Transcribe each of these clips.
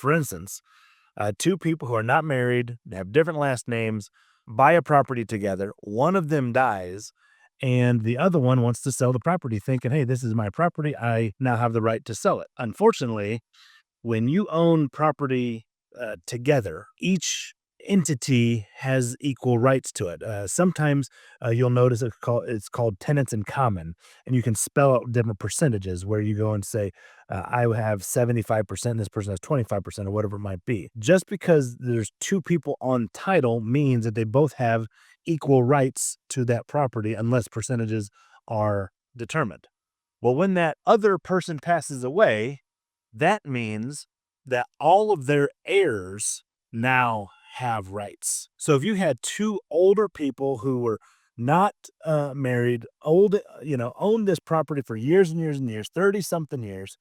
For instance, two people who are not married, they have different last names, buy a property together. One of them dies, and the other one wants to sell the property, thinking, hey, this is my property. I now have the right to sell it. Unfortunately, when you own property together, each entity has equal rights to it. Sometimes you'll notice it's called tenants in common, and you can spell out different percentages where you go and say, I have 75%, this person has 25%, or whatever it might be. Just because there's two people on title means that they both have equal rights to that property unless percentages are determined. Well, when that other person passes away, that means that all of their heirs now have rights. So if you had two older people who were not married, owned this property for years and years and years, 30 something years,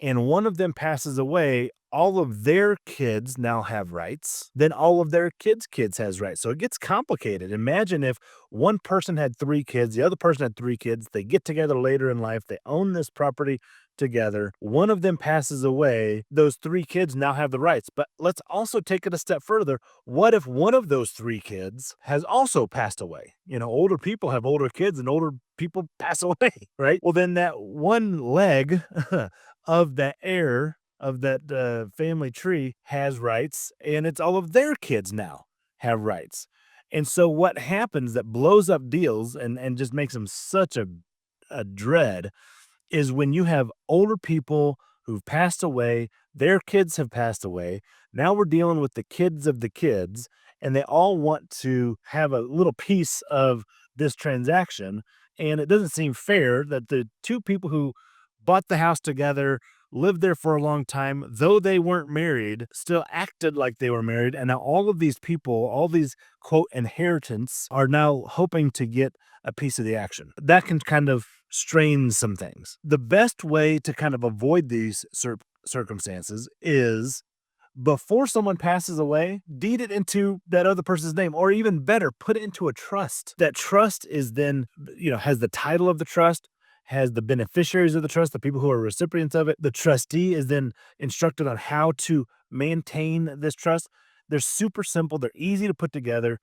and one of them passes away, all of their kids now have rights. Then all of their kids' has rights. So it gets complicated. Imagine if one person had three kids, the other person had three kids, they get together later in life, they own this property together. One of them passes away, those three kids now have the rights. But let's also take it a step further. What if one of those three kids has also passed away? Older people have older kids and older people pass away, right? Well, then that one leg of that heir of that family tree has rights, and it's all of their kids now have rights. And so what happens that blows up deals and just makes them such a dread is when you have older people who've passed away, their kids have passed away. Now we're dealing with the kids of the kids, and they all want to have a little piece of this transaction. And it doesn't seem fair that the two people who bought the house together, lived there for a long time, though they weren't married, still acted like they were married. And now all of these people, all these quote inheritance, are now hoping to get a piece of the action. That can kind of strain some things. The best way to kind of avoid these circumstances is before someone passes away, deed it into that other person's name, or even better, put it into a trust. That trust is then, has the title of the trust, has the beneficiaries of the trust, the people who are recipients of it. The trustee is then instructed on how to maintain this trust. They're super simple. They're easy to put together.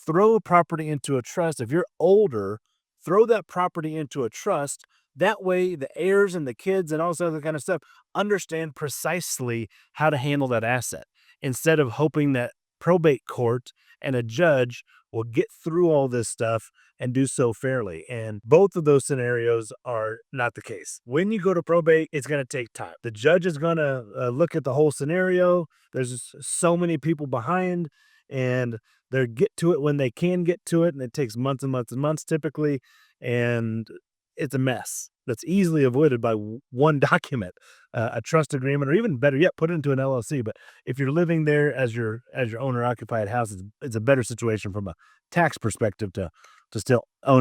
Throw a property into a trust. If you're older, throw that property into a trust. That way, the heirs and the kids and all this other kind of stuff understand precisely how to handle that asset instead of hoping that probate court and a judge will get through all this stuff and do so fairly. And both of those scenarios are not the case. When you go to probate, it's going to take time. The judge is going to look at the whole scenario. There's so many people behind, and they get to it when they can get to it, and it takes months and months and months typically, and it's a mess that's easily avoided by one document, a trust agreement, or even better yet, put it into an LLC. But if you're living there as your owner occupied house, it's a better situation from a tax perspective to still own it.